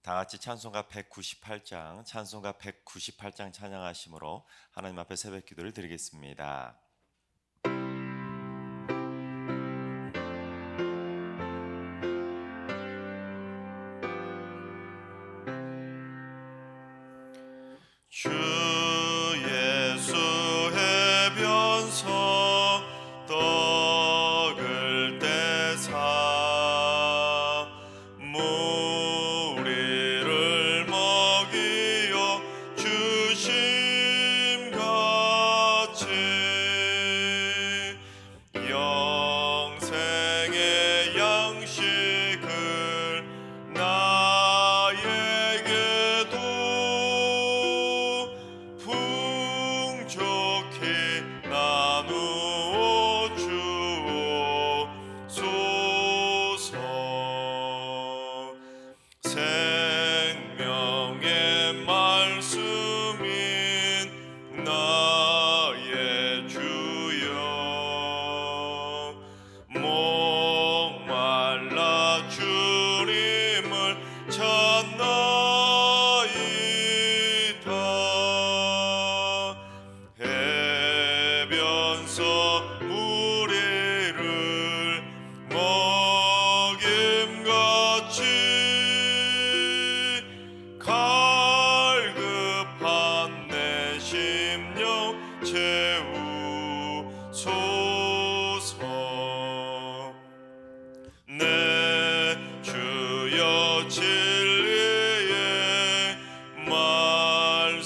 다 같이 찬송가 198장, 찬송가 198장 찬양하심으로 하나님 앞에 새벽 기도를 드리겠습니다. 주 예수 해변서 떡을 떼사 무리를 먹이어 주심같이 영생의 양식을 나에게도 풍족히 나누어 주옵소서. 생명의 말씀인 나의 주여, 목말라 주님을 찾나이다. 해변서 무리를 먹임같이 갈급한 내 심령 채우소서. 내 주여 진리의 말씀으로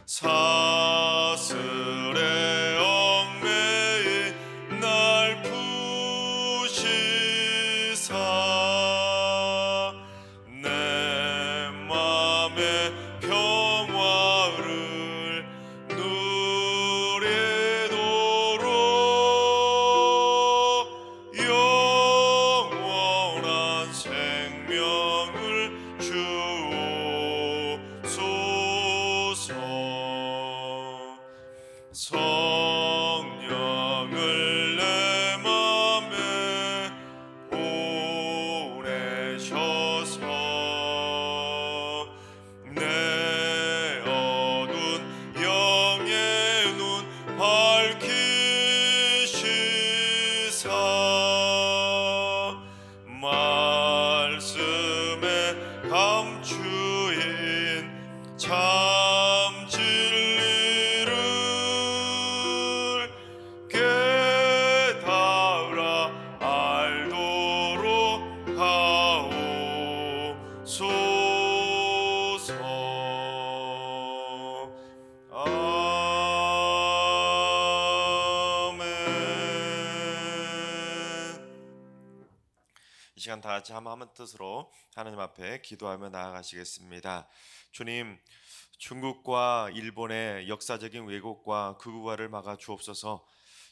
사슬에 얽매인 날 푸시사 내 맘의 평화를 누리도록 영원한 생명을 주옵소서. 성령을 내 맘에 보내셔서 내 어두운 영의 눈 밝히시사 말씀에 감추인 참 진리를 깨달아 알도록 하옵소서. 아멘. 이 시간 다 같이 한마음 뜻으로 하나님 앞에 기도하며 나아가시겠습니다. 주님, 중국과 일본의 역사적인 왜곡과 극우화를 막아 주옵소서.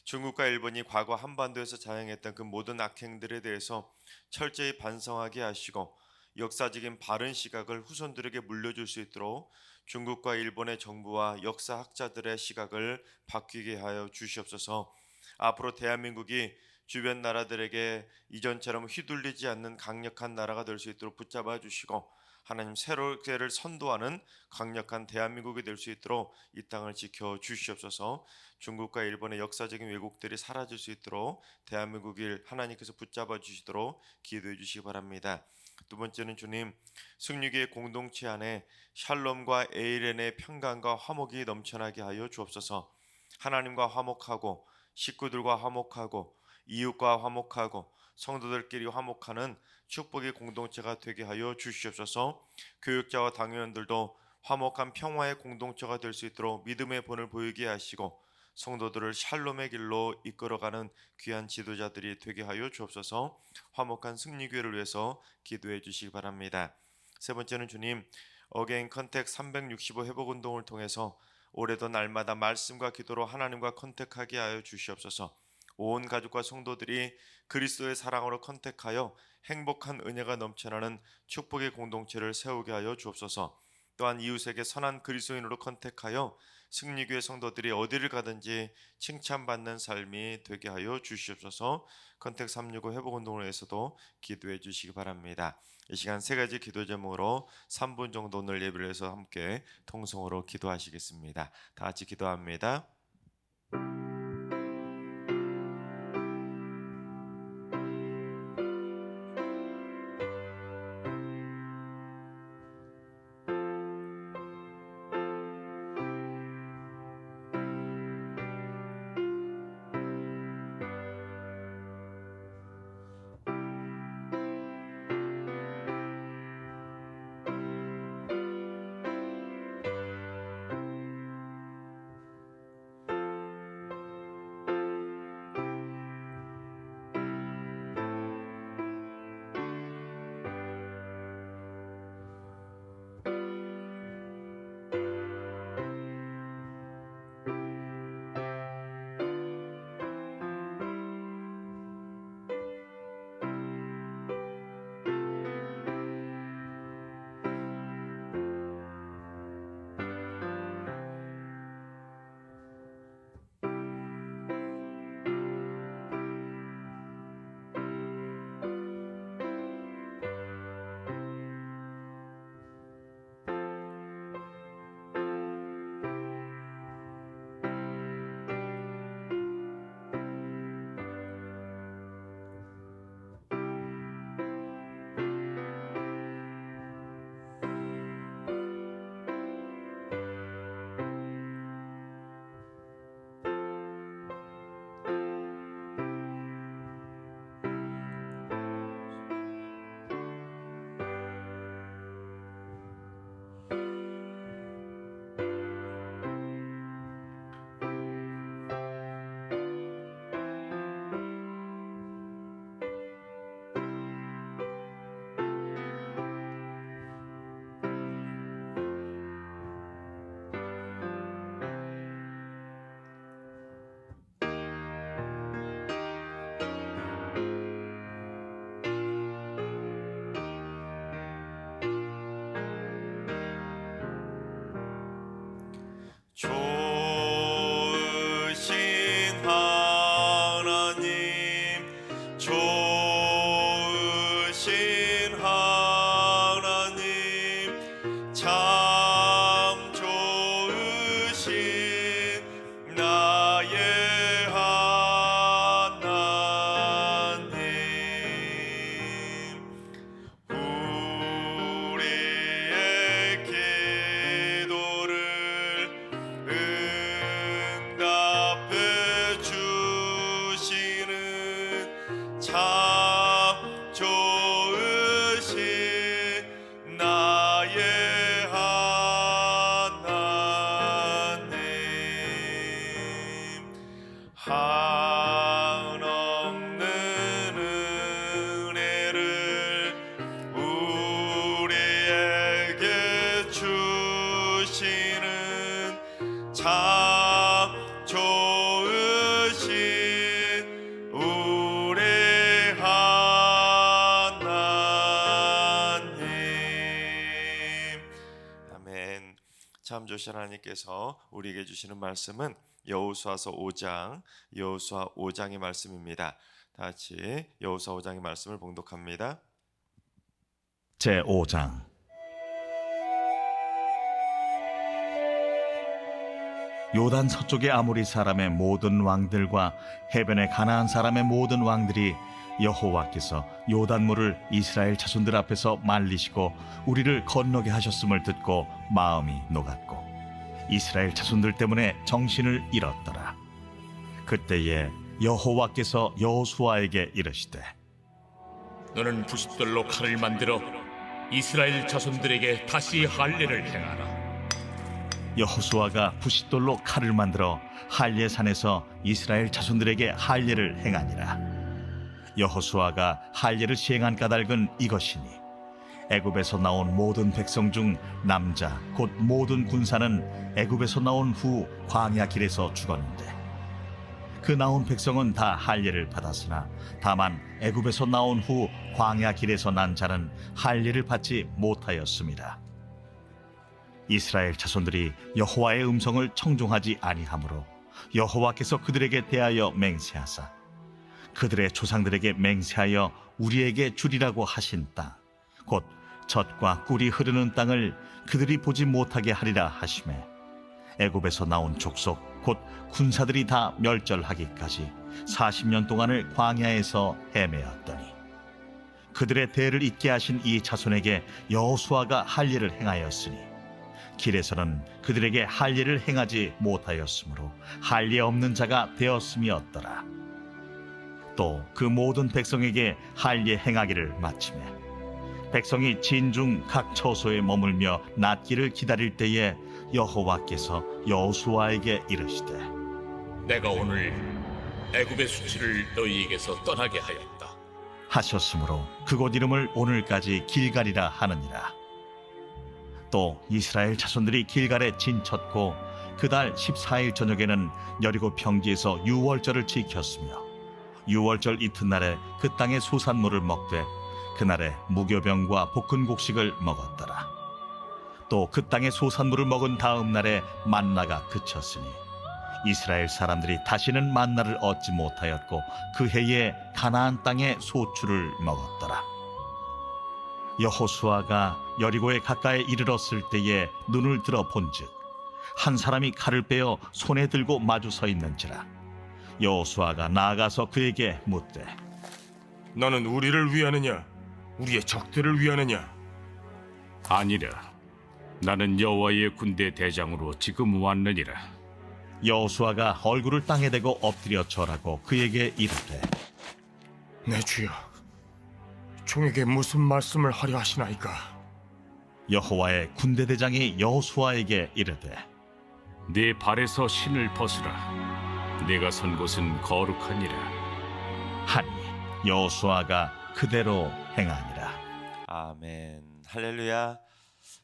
중국과 일본이 과거 한반도에서 자행했던 그 모든 악행들에 대해서 철저히 반성하게 하시고 역사적인 바른 시각을 후손들에게 물려줄 수 있도록 중국과 일본의 정부와 역사학자들의 시각을 바뀌게 하여 주시옵소서. 앞으로 대한민국이 주변 나라들에게 이전처럼 휘둘리지 않는 강력한 나라가 될 수 있도록 붙잡아 주시고 하나님 새롭게를 선도하는 강력한 대한민국이 될 수 있도록 이 땅을 지켜 주시옵소서. 중국과 일본의 역사적인 왜곡들이 사라질 수 있도록 대한민국을 하나님께서 붙잡아 주시도록 기도해 주시기 바랍니다. 두 번째는 주님, 승리교의 공동체 안에 샬롬과 에이렌의 평강과 화목이 넘쳐나게 하여 주옵소서. 하나님과 화목하고 식구들과 화목하고 이웃과 화목하고 성도들끼리 화목하는 축복의 공동체가 되게 하여 주시옵소서. 교육자와 당회원들도 화목한 평화의 공동체가 될 수 있도록 믿음의 본을 보이게 하시고 성도들을 샬롬의 길로 이끌어가는 귀한 지도자들이 되게 하여 주옵소서. 화목한 승리교회를 위해서 기도해 주시기 바랍니다. 세 번째는 주님, 어게인 컨택 365 회복운동을 통해서 올해도 날마다 말씀과 기도로 하나님과 컨택하게 하여 주시옵소서. 온 가족과 성도들이 그리스도의 사랑으로 컨택하여 행복한 은혜가 넘쳐나는 축복의 공동체를 세우게 하여 주옵소서. 또한 이웃에게 선한 그리스도인으로 컨택하여 승리교회 성도들이 어디를 가든지 칭찬받는 삶이 되게 하여 주시옵소서. 컨택 365 회복운동을 위해서도 기도해 주시기 바랍니다. 이 시간 세 가지 기도 제목으로 3분 정도 오늘 예배를 해서 함께 통성으로 기도하시겠습니다. 다 같이 기도합니다. 좋으신 하나님, 좋으신 하나님, 참 좋으신 나의 하나님, 우리의 기도를 응답해 주시는 참 좋으신 나의 하나님, 한없는 은혜를 우리에게 주시는 참 좋으신 우리 하나님. 아멘. 참 좋으신 하나님께서 우리에게 주시는 말씀은 여호수아서 5장, 여호수아 5장의 말씀입니다. 다 같이 여호수아 5장의 말씀을 봉독합니다. 제5장. 요단 서쪽의 아모리 사람의 모든 왕들과 해변의 가나안 사람의 모든 왕들이 여호와께서 요단물을 이스라엘 자손들 앞에서 말리시고 우리를 건너게 하셨음을 듣고 마음이 녹았고 이스라엘 자손들 때문에 정신을 잃었더라. 그때에 여호와께서 여호수아에게 이르시되 너는 부싯돌로 칼을 만들어 이스라엘 자손들에게 다시 할례를 행하라. 여호수아가 부싯돌로 칼을 만들어 할례산에서 이스라엘 자손들에게 할례를 행하니라. 여호수아가 할례를 시행한 까닭은 이것이니 애굽에서 나온 모든 백성 중 남자 곧 모든 군사는 애굽에서 나온 후 광야 길에서 죽었는데 그 나온 백성은 다 할례를 받았으나 다만 애굽에서 나온 후 광야 길에서 난 자는 할례를 받지 못하였습니다. 이스라엘 자손들이 여호와의 음성을 청종하지 아니하므로 여호와께서 그들에게 대하여 맹세하사 그들의 조상들에게 맹세하여 우리에게 주리라고 하신 땅 곧 젖과 꿀이 흐르는 땅을 그들이 보지 못하게 하리라 하시매 애굽에서 나온 족속 곧 군사들이 다 멸절하기까지 40년 동안을 광야에서 헤매었더니 그들의 대를 잇게 하신 이 자손에게 여호수아가 할 일을 행하였으니 길에서는 그들에게 할 일을 행하지 못하였으므로 할 일 없는 자가 되었음이었더라. 또 그 모든 백성에게 할 일 행하기를 마치매 백성이 진중 각 처소에 머물며 낫기를 기다릴 때에 여호와께서 여호수아에게 이르시되 내가 오늘 애굽의 수치를 너희에게서 떠나게 하였다. 하셨으므로 그곳 이름을 오늘까지 길갈이라 하느니라. 또 이스라엘 자손들이 길갈에 진쳤고 그달 14일 저녁에는 여리고 평지에서 유월절을 지켰으며 유월절 이튿날에 그 땅의 소산물을 먹되 그날에 무교병과 볶은 곡식을 먹었더라. 또 그 땅의 소산물을 먹은 다음 날에 만나가 그쳤으니 이스라엘 사람들이 다시는 만나를 얻지 못하였고 그 해에 가나안 땅의 소출을 먹었더라. 여호수아가 여리고에 가까이 이르렀을 때에 눈을 들어 본즉 한 사람이 칼을 빼어 손에 들고 마주 서 있는지라. 여호수아가 나아가서 그에게 묻되 너는 우리를 위하느냐 우리의 적들을 위하느냐? 아니라 나는 여호와의 군대 대장으로 지금 왔느니라. 여호수아가 얼굴을 땅에 대고 엎드려 절하고 그에게 이르되 내 주여, 종에게 무슨 말씀을 하려 하시나이까? 여호와의 군대 대장이 여호수아에게 이르되 네 발에서 신을 벗으라. 네가 선 곳은 거룩하니라. 하니 여호수아가 그대로 행하니라. 아멘. 할렐루야.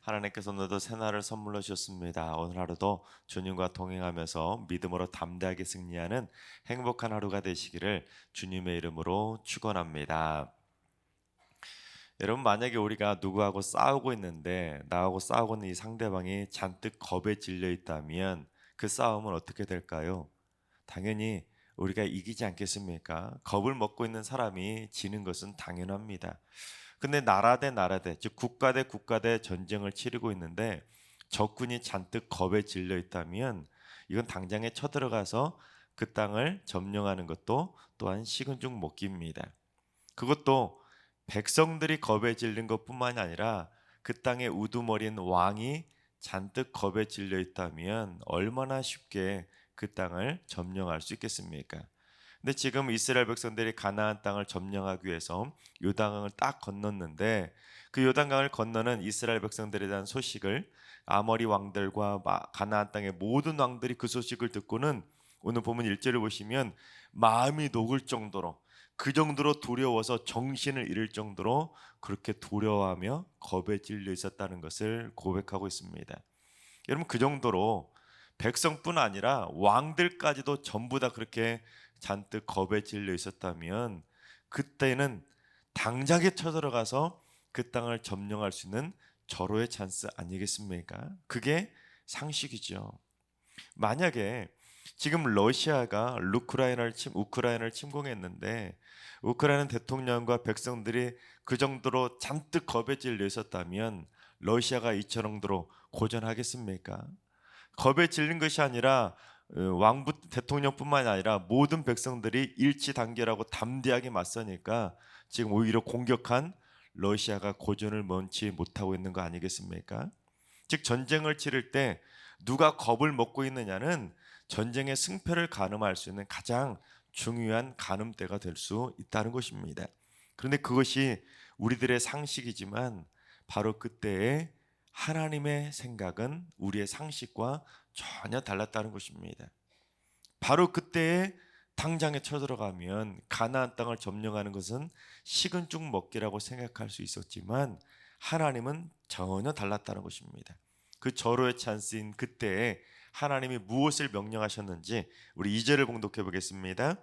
하나님께서 오늘도 새날을 선물로 주셨습니다. 오늘 하루도 주님과 동행하면서 믿음으로 담대하게 승리하는 행복한 하루가 되시기를 주님의 이름으로 축원합니다. 여러분, 만약에 우리가 누구하고 싸우고 있는데 나하고 싸우고 있는 이 상대방이 잔뜩 겁에 질려 있다면 그 싸움은 어떻게 될까요? 당연히 우리가 이기지 않겠습니까? 겁을 먹고 있는 사람이 지는 것은 당연합니다. 근데 나라 대 나라 대, 즉 국가 대 국가 대 전쟁을 치르고 있는데 적군이 잔뜩 겁에 질려 있다면 이건 당장에 쳐들어가서 그 땅을 점령하는 것도 또한 식은 죽 먹기입니다. 그것도 백성들이 겁에 질린 것뿐만이 아니라 그 땅의 우두머리인 왕이 잔뜩 겁에 질려 있다면 얼마나 쉽게 그 땅을 점령할 수 있겠습니까? 근데 지금 이스라엘 백성들이 가나안 땅을 점령하기 위해서 요단강을 딱 건넜는데 그 요단강을 건너는 이스라엘 백성들에 대한 소식을 아모리 왕들과 가나안 땅의 모든 왕들이 그 소식을 듣고는 오늘 보면 1절을 보시면 마음이 녹을 정도로, 그 정도로 두려워서 정신을 잃을 정도로 그렇게 두려워하며 겁에 질려 있었다는 것을 고백하고 있습니다. 여러분, 그 정도로 백성뿐 아니라 왕들까지도 전부 다 그렇게 잔뜩 겁에 질려 있었다면 그때는 당장에 쳐들어가서 그 땅을 점령할 수 있는 절호의 찬스 아니겠습니까? 그게 상식이죠. 만약에 지금 러시아가 우크라이나를 침공했는데 우크라이나 대통령과 백성들이 그 정도로 잔뜩 겁에 질려 있었다면 러시아가 이 정도로 고전하겠습니까? 겁에 질린 것이 아니라 왕부 대통령뿐만이 아니라 모든 백성들이 일치단결하고 담대하게 맞서니까 지금 오히려 공격한 러시아가 고전을 면치 못하고 있는 거 아니겠습니까? 즉 전쟁을 치를 때 누가 겁을 먹고 있느냐는 전쟁의 승패를 가늠할 수 있는 가장 중요한 가늠대가 될 수 있다는 것입니다. 그런데 그것이 우리들의 상식이지만 바로 그때의 하나님의 생각은 우리의 상식과 전혀 달랐다는 것입니다. 바로 그때에 당장에 쳐들어가면 가나안 땅을 점령하는 것은 식은 죽 먹기라고 생각할 수 있었지만 하나님은 전혀 달랐다는 것입니다. 그 절호의 찬스인 그때에 하나님이 무엇을 명령하셨는지 우리 2절을 봉독해 보겠습니다.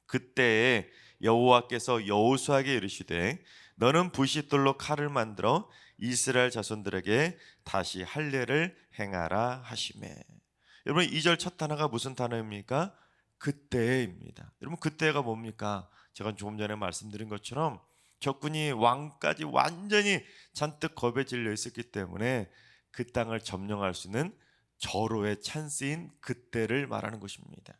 그때에 여호와께서 여호수아에게 이르시되 너는 부싯돌로 칼을 만들어 이스라엘 자손들에게 다시 할례를 행하라 하시매. 여러분 2절 첫 단어가 무슨 단어입니까? 그때입니다. 여러분 그때가 뭡니까? 제가 조금 전에 말씀드린 것처럼 적군이 왕까지 완전히 잔뜩 겁에 질려 있었기 때문에 그 땅을 점령할 수 있는 절호의 찬스인 그때를 말하는 것입니다.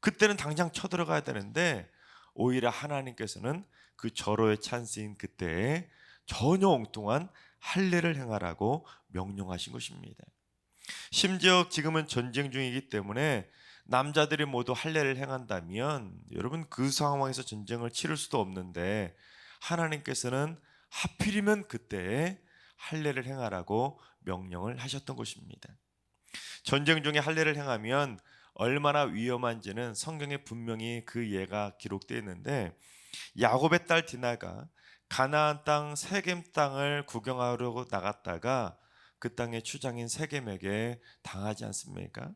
그때는 당장 쳐들어가야 되는데 오히려 하나님께서는 그 절호의 찬스인 그때에 전혀 엉뚱한 할례를 행하라고 명령하신 것입니다. 심지어 지금은 전쟁 중이기 때문에 남자들이 모두 할례를 행한다면 여러분 그 상황에서 전쟁을 치를 수도 없는데 하나님께서는 하필이면 그때에 할례를 행하라고 명령을 하셨던 것입니다. 전쟁 중에 할례를 행하면 얼마나 위험한지는 성경에 분명히 그 예가 기록되어 있는데 야곱의 딸 디나가 가나안 땅 세겜 땅을 구경하려고 나갔다가 그 땅의 추장인 세겜에게 당하지 않습니까?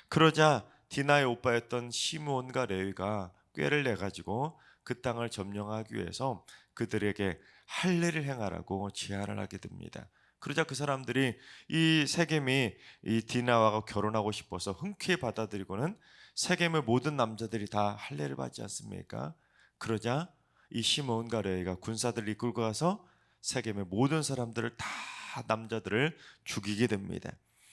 그러자 디나의 오빠였던 시므온과 레위가 꾀를 내 가지고 그 땅을 점령하기 위해서 그들에게 할례를 행하라고 제안을 하게 됩니다. 그러자 그 사람들이 이 세겜이 이 디나와 결혼하고 싶어서 흔쾌히 받아들이고는 세겜의 모든 남자들이 다 할례를 받지 않습니까? 그러자 이 시므온과 레위가 군사들을 이끌고 가서 세겜의 모든 사람들을 다 남자들을 죽이게 됩니다.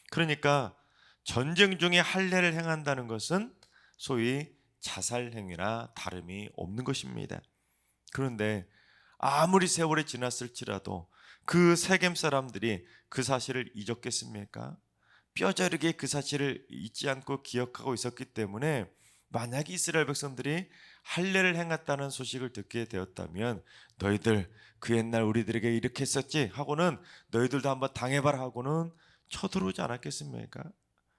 그러니까 전쟁 중에 할례를 행한다는 것은 소위 자살 행위나 다름이 없는 것입니다. 그런데 아무리 세월이 지났을지라도 그 세겜 사람들이 그 사실을 잊었겠습니까? 뼈저리게 그 사실을 잊지 않고 기억하고 있었기 때문에 만약에 이스라엘 백성들이 할례를 행했다는 소식을 듣게 되었다면 너희들 그 옛날 우리들에게 이렇게 했었지 하고는 너희들도 한번 당해봐라 하고는 쳐들어오지 않았겠습니까?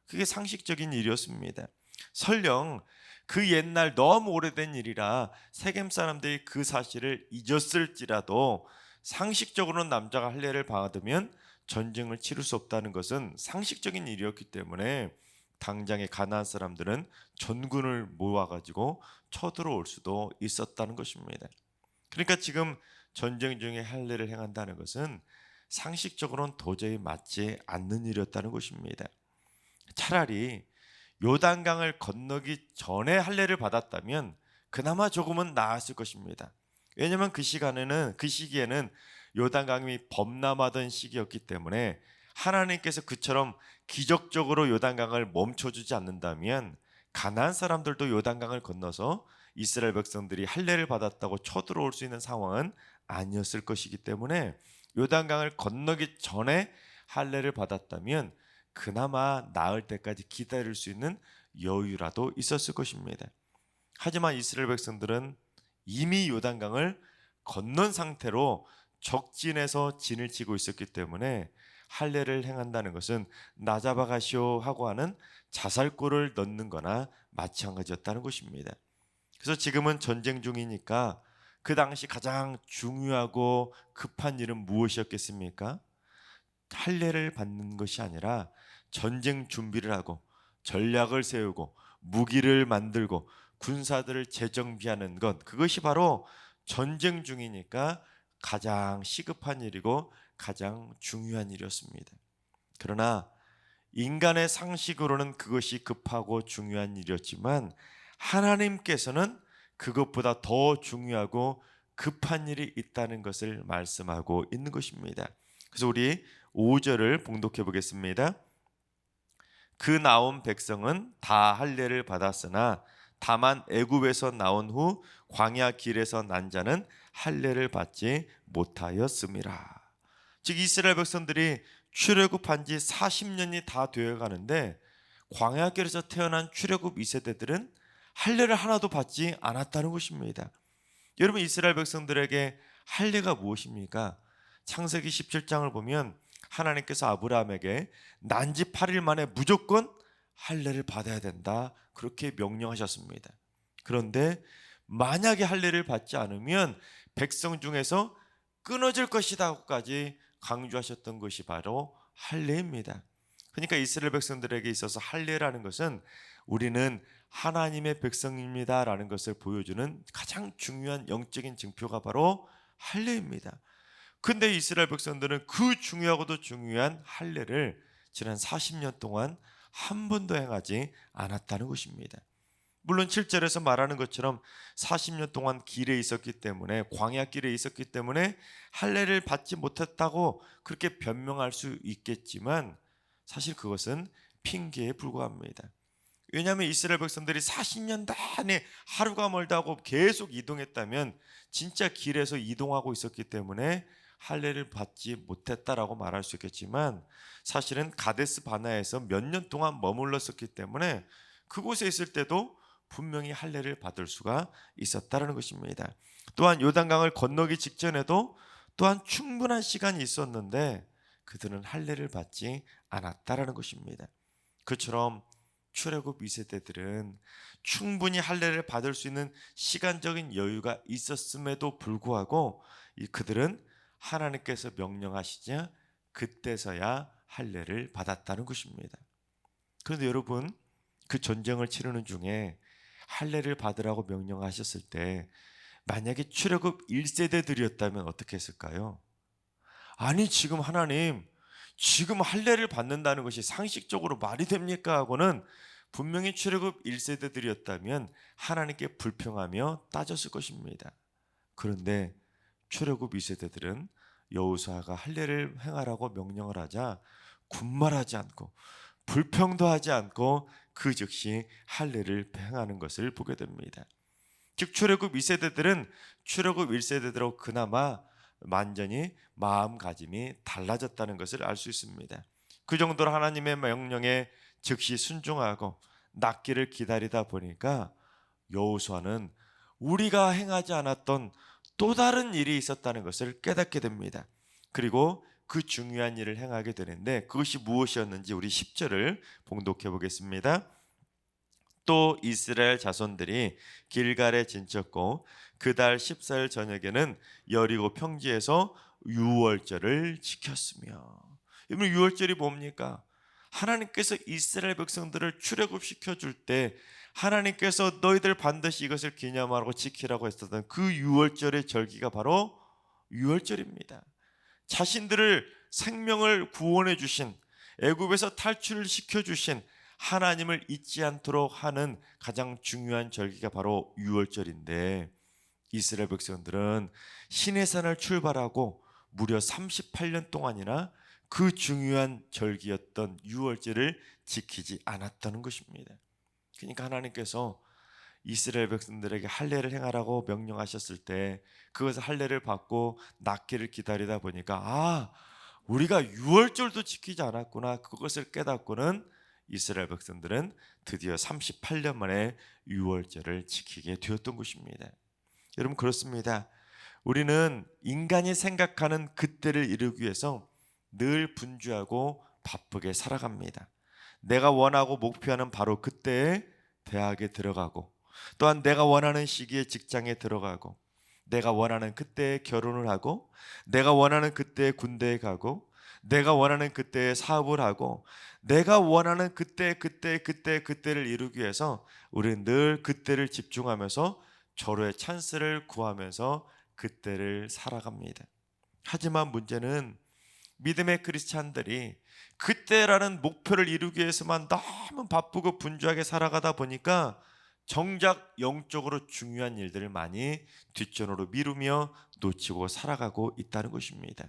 그게 상식적인 일이었습니다. 설령 그 옛날 너무 오래된 일이라 세겜 사람들이 그 사실을 잊었을지라도 상식적으로는 남자가 할례를 받으면 전쟁을 치를 수 없다는 것은 상식적인 일이었기 때문에 당장의 가나안 사람들은 전군을 모아가지고 쳐들어올 수도 있었다는 것입니다. 그러니까 지금 전쟁 중에 할례를 행한다는 것은 상식적으로는 도저히 맞지 않는 일이었다는 것입니다. 차라리 요단강을 건너기 전에 할례를 받았다면 그나마 조금은 나았을 것입니다. 왜냐하면 그 시기에는 요단강이 범람하던 시기였기 때문에 하나님께서 그처럼 기적적으로 요단강을 멈춰주지 않는다면 가나안 사람들도 요단강을 건너서 이스라엘 백성들이 할례를 받았다고 쳐들어올 수 있는 상황은 아니었을 것이기 때문에 요단강을 건너기 전에 할례를 받았다면 그나마 나을 때까지 기다릴 수 있는 여유라도 있었을 것입니다. 하지만 이스라엘 백성들은 이미 요단강을 건넌 상태로 적진에서 진을 치고 있었기 때문에 할례를 행한다는 것은 나 잡아가시오 하고 하는 자살골을 넣는 거나 마찬가지였다는 것입니다. 그래서 지금은 전쟁 중이니까 그 당시 가장 중요하고 급한 일은 무엇이었겠습니까? 할례를 받는 것이 아니라 전쟁 준비를 하고 전략을 세우고 무기를 만들고 군사들을 재정비하는 것, 그것이 바로 전쟁 중이니까 가장 시급한 일이고 가장 중요한 일이었습니다. 그러나 인간의 상식으로는 그것이 급하고 중요한 일이었지만 하나님께서는 그것보다 더 중요하고 급한 일이 있다는 것을 말씀하고 있는 것입니다. 그래서 우리 5절을 봉독해 보겠습니다. 그 나온 백성은 다 할례를 받았으나 다만 애굽에서 나온 후 광야 길에서 난 자는 할례를 받지 못하였음이라. 즉 이스라엘 백성들이 출애굽한 지 40년이 다 되어 가는데 광야 길에서 태어난 출애굽 2세대들은 할례를 하나도 받지 않았다는 것입니다. 여러분 이스라엘 백성들에게 할례가 무엇입니까? 창세기 17장을 보면 하나님께서 아브라함에게 난지 8일 만에 무조건 할례를 받아야 된다 그렇게 명령하셨습니다. 그런데 만약에 할례를 받지 않으면 백성 중에서 끊어질 것이다고까지 강조하셨던 것이 바로 할례입니다. 그러니까 이스라엘 백성들에게 있어서 할례라는 것은 우리는 하나님의 백성입니다라는 것을 보여주는 가장 중요한 영적인 증표가 바로 할례입니다. 근데 이스라엘 백성들은 그 중요하고도 중요한 할례를 지난 40년 동안 한 번도 행하지 않았다는 것입니다. 물론 7절에서 말하는 것처럼 40년 동안 길에 있었기 때문에, 광야 길에 있었기 때문에 할례를 받지 못했다고 그렇게 변명할 수 있겠지만 사실 그것은 핑계에 불과합니다. 왜냐하면 이스라엘 백성들이 40년 내내 하루가 멀다고 계속 이동했다면 진짜 길에서 이동하고 있었기 때문에 할례를 받지 못했다라고 말할 수 있겠지만, 사실은 가데스 바나에서 몇 년 동안 머물렀었기 때문에 그곳에 있을 때도 분명히 할례를 받을 수가 있었다는 것입니다. 또한 요단강을 건너기 직전에도 또한 충분한 시간이 있었는데 그들은 할례를 받지 않았다라는 것입니다. 그처럼 출애굽 2세대들은 충분히 할례를 받을 수 있는 시간적인 여유가 있었음에도 불구하고 그들은 하나님께서 명령하시자 그때서야 할례를 받았다는 것입니다. 그런데 여러분, 그 전쟁을 치르는 중에 할례를 받으라고 명령하셨을 때 만약에 출애굽 1세대들이었다면 어떻게 했을까요? 아니, 지금 하나님, 지금 할례를 받는다는 것이 상식적으로 말이 됩니까? 하고는 분명히 출애굽 1세대들이었다면 하나님께 불평하며 따졌을 것입니다. 그런데 출애굽 2세대들은 여호수아가 할례를 행하라고 명령을 하자 군말하지 않고 불평도 하지 않고 그 즉시 할례를 행하는 것을 보게 됩니다. 즉 출애굽 2세대들은 출애굽 1세대들하고 그나마 완전히 마음가짐이 달라졌다는 것을 알 수 있습니다. 그 정도로 하나님의 명령에 즉시 순종하고 낫기를 기다리다 보니까 여호수아는 우리가 행하지 않았던 또 다른 일이 있었다는 것을 깨닫게 됩니다. 그리고 그 중요한 일을 행하게 되는데 그것이 무엇이었는지 우리 10절을 봉독해 보겠습니다. 또 이스라엘 자손들이 길갈에 진쳤고 그달 14일 저녁에는 여리고 평지에서 유월절을 지켰으며. 여러분, 유월절이 뭡니까? 하나님께서 이스라엘 백성들을 출애굽시켜 줄 때 하나님께서 너희들 반드시 이것을 기념하라고 지키라고 했었던 그 유월절의 절기가 바로 유월절입니다. 자신들을 생명을 구원해 주신, 애굽에서 탈출을 시켜 주신 하나님을 잊지 않도록 하는 가장 중요한 절기가 바로 유월절인데, 이스라엘 백성들은 시내산을 출발하고 무려 38년 동안이나 그 중요한 절기였던 유월절을 지키지 않았다는 것입니다. 그러니까 하나님께서 이스라엘 백성들에게 할례를 행하라고 명령하셨을 때 그것을 할례를 받고 낫기를 기다리다 보니까 우리가 유월절도 지키지 않았구나, 그것을 깨닫고는 이스라엘 백성들은 드디어 38년 만에 유월절을 지키게 되었던 것입니다. 여러분, 그렇습니다. 우리는 인간이 생각하는 그때를 이루기 위해서 늘 분주하고 바쁘게 살아갑니다. 내가 원하고 목표하는 바로 그때에 대학에 들어가고, 또한 내가 원하는 시기에 직장에 들어가고, 내가 원하는 그때에 결혼을 하고, 내가 원하는 그때에 군대에 가고, 내가 원하는 그때에 사업을 하고, 내가 원하는 그때를 이루기 위해서 우리는 늘 그때를 집중하면서 절호의 찬스를 구하면서 그때를 살아갑니다. 하지만 문제는 믿음의 크리스찬들이 그때라는 목표를 이루기 위해서만 너무 바쁘고 분주하게 살아가다 보니까 정작 영적으로 중요한 일들을 많이 뒷전으로 미루며 놓치고 살아가고 있다는 것입니다.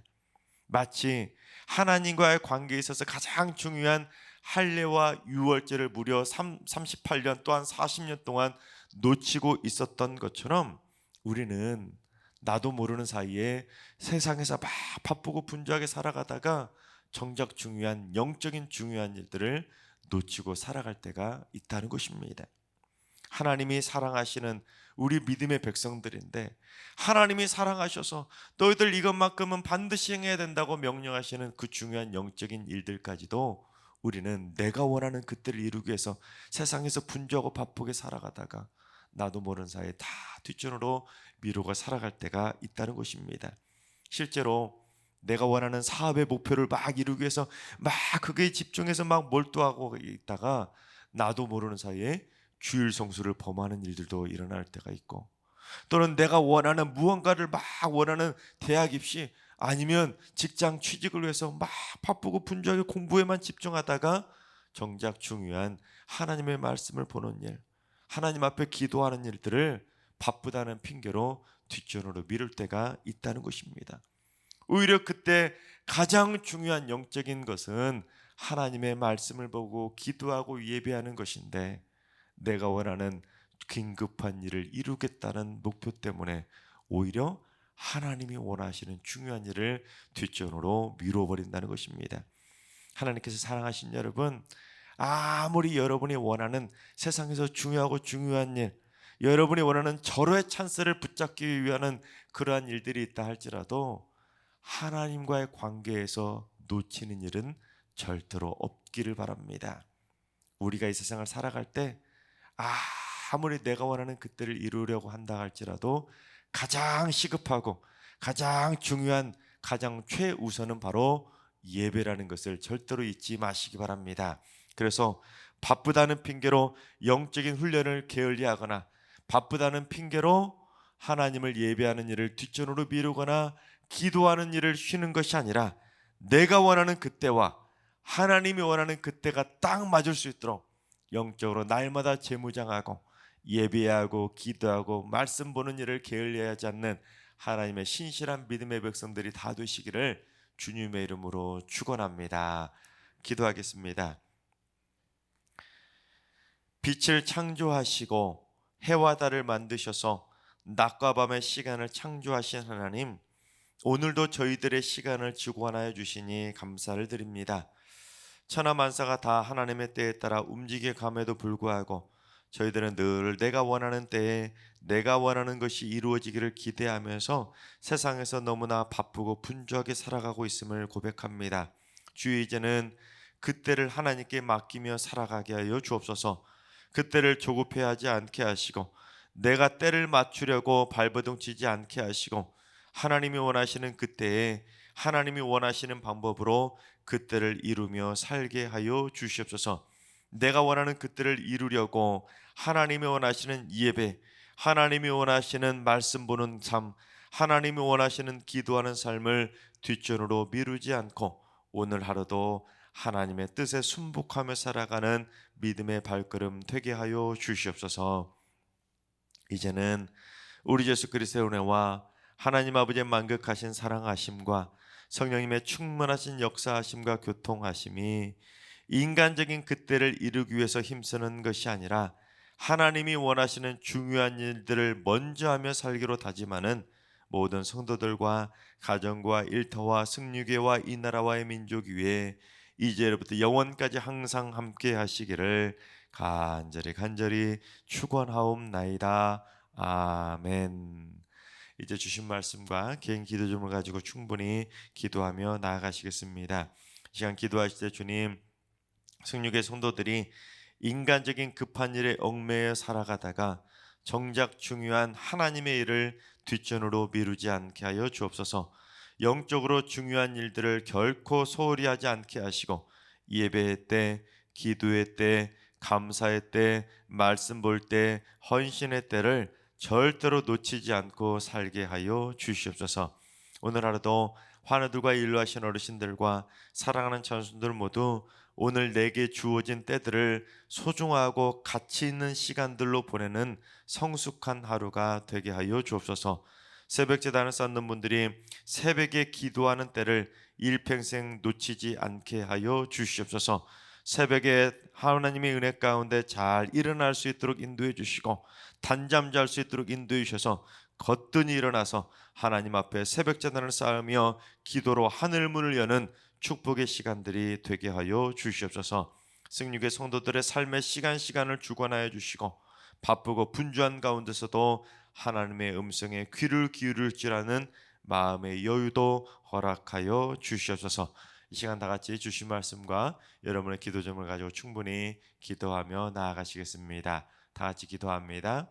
마치 하나님과의 관계에 있어서 가장 중요한 할례와 유월절을 무려 38년 또한 40년 동안 놓치고 있었던 것처럼 우리는 나도 모르는 사이에 세상에서 막 바쁘고 분주하게 살아가다가 정작 중요한 영적인 중요한 일들을 놓치고 살아갈 때가 있다는 것입니다. 하나님이 사랑하시는 우리 믿음의 백성들인데 하나님이 사랑하셔서 너희들 이것만큼은 반드시 행해야 된다고 명령하시는 그 중요한 영적인 일들까지도 우리는 내가 원하는 그때를 이루기 위해서 세상에서 분주하고 바쁘게 살아가다가 나도 모르는 사이에 다 뒷전으로 미루고 살아갈 때가 있다는 것입니다. 실제로 내가 원하는 사업의 목표를 막 이루기 위해서 막 그게 집중해서 막 몰두하고 있다가 나도 모르는 사이에 주일 성수를 범하는 일들도 일어날 때가 있고, 또는 내가 원하는 무언가를 막 원하는 대학 입시, 아니면 직장 취직을 위해서 막 바쁘고 분주하게 공부에만 집중하다가 정작 중요한 하나님의 말씀을 보는 일, 하나님 앞에 기도하는 일들을 바쁘다는 핑계로 뒷전으로 미룰 때가 있다는 것입니다. 오히려 그때 가장 중요한 영적인 것은 하나님의 말씀을 보고 기도하고 예배하는 것인데, 내가 원하는 긴급한 일을 이루겠다는 목표 때문에 오히려 하나님이 원하시는 중요한 일을 뒷전으로 미뤄버린다는 것입니다. 하나님께서 사랑하신 여러분, 아무리 여러분이 원하는 세상에서 중요한 일, 여러분이 원하는 절호의 찬스를 붙잡기 위한 그러한 일들이 있다 할지라도 하나님과의 관계에서 놓치는 일은 절대로 없기를 바랍니다. 우리가 이 세상을 살아갈 때 아무리 내가 원하는 그때를 이루려고 한다 할지라도 가장 시급하고 가장 중요한, 가장 최우선은 바로 예배라는 것을 절대로 잊지 마시기 바랍니다. 그래서 바쁘다는 핑계로 영적인 훈련을 게을리하거나, 바쁘다는 핑계로 하나님을 예배하는 일을 뒷전으로 미루거나 기도하는 일을 쉬는 것이 아니라, 내가 원하는 그때와 하나님이 원하는 그때가 딱 맞을 수 있도록 영적으로 날마다 재무장하고 예배하고 기도하고 말씀 보는 일을 게을리하지 않는 하나님의 신실한 믿음의 백성들이 다 되시기를 주님의 이름으로 축원합니다. 기도하겠습니다. 빛을 창조하시고 해와 달을 만드셔서 낮과 밤의 시간을 창조하신 하나님, 오늘도 저희들의 시간을 주관하여 주시니 감사를 드립니다. 천하만사가 다 하나님의 때에 따라 움직여 감에도 불구하고 저희들은 늘 내가 원하는 때에 내가 원하는 것이 이루어지기를 기대하면서 세상에서 너무나 바쁘고 분주하게 살아가고 있음을 고백합니다. 주여, 이제는 그때를 하나님께 맡기며 살아가게 하여 주옵소서. 그때를 조급해하지 않게 하시고 내가 때를 맞추려고 발버둥 치지 않게 하시고, 하나님이 원하시는 그때에 하나님이 원하시는 방법으로 그때를 이루며 살게 하여 주시옵소서. 내가 원하는 그때를 이루려고 하나님이 원하시는 예배, 하나님이 원하시는 말씀 보는 삶, 하나님이 원하시는 기도하는 삶을 뒷전으로 미루지 않고 오늘 하루도 하나님의 뜻에 순복하며 살아가는 믿음의 발걸음 되게 하여 주시옵소서. 이제는 우리 예수 그리스도의 은혜와 하나님 아버지의 만극하신 사랑하심과 성령님의 충만하신 역사하심과 교통하심이 인간적인 그때를 이루기 위해서 힘쓰는 것이 아니라 하나님이 원하시는 중요한 일들을 먼저 하며 살기로 다짐하는 모든 성도들과 가정과 일터와 승리교회와 이 나라와의 민족 위에 이제로부터 영원까지 항상 함께 하시기를 간절히 축원하옵나이다. 아멘. 이제 주신 말씀과 개인 기도 점을 가지고 충분히 기도하며 나아가시겠습니다. 이 시간 기도하실 때 주님, 승리교회 성도들이 인간적인 급한 일에 얽매여 살아가다가 정작 중요한 하나님의 일을 뒷전으로 미루지 않게 하여 주옵소서. 영적으로 중요한 일들을 결코 소홀히 하지 않게 하시고 예배의 때, 기도의 때, 감사의 때, 말씀 볼 때, 헌신의 때를 절대로 놓치지 않고 살게 하여 주시옵소서. 오늘 하루도 환우들과 인로하신 어르신들과 사랑하는 전순들 모두 오늘 내게 주어진 때들을 소중하고 가치 있는 시간들로 보내는 성숙한 하루가 되게 하여 주옵소서. 새벽 제단을 쌓는 분들이 새벽에 기도하는 때를 일평생 놓치지 않게 하여 주시옵소서. 새벽에 하나님의 은혜 가운데 잘 일어날 수 있도록 인도해 주시고 단잠 잘 수 있도록 인도해 주셔서 거뜬히 일어나서 하나님 앞에 새벽 제단을 쌓으며 기도로 하늘문을 여는 축복의 시간들이 되게 하여 주시옵소서. 승리교회 성도들의 삶의 시간을 주관하여 주시고 바쁘고 분주한 가운데서도 하나님의 음성에 귀를 기울일 줄 아는 마음의 여유도 허락하여 주시옵소서. 이 시간 다 같이 주신 말씀과 여러분의 기도 점을 가지고 충분히 기도하며 나아가시겠습니다. 다 같이 기도합니다.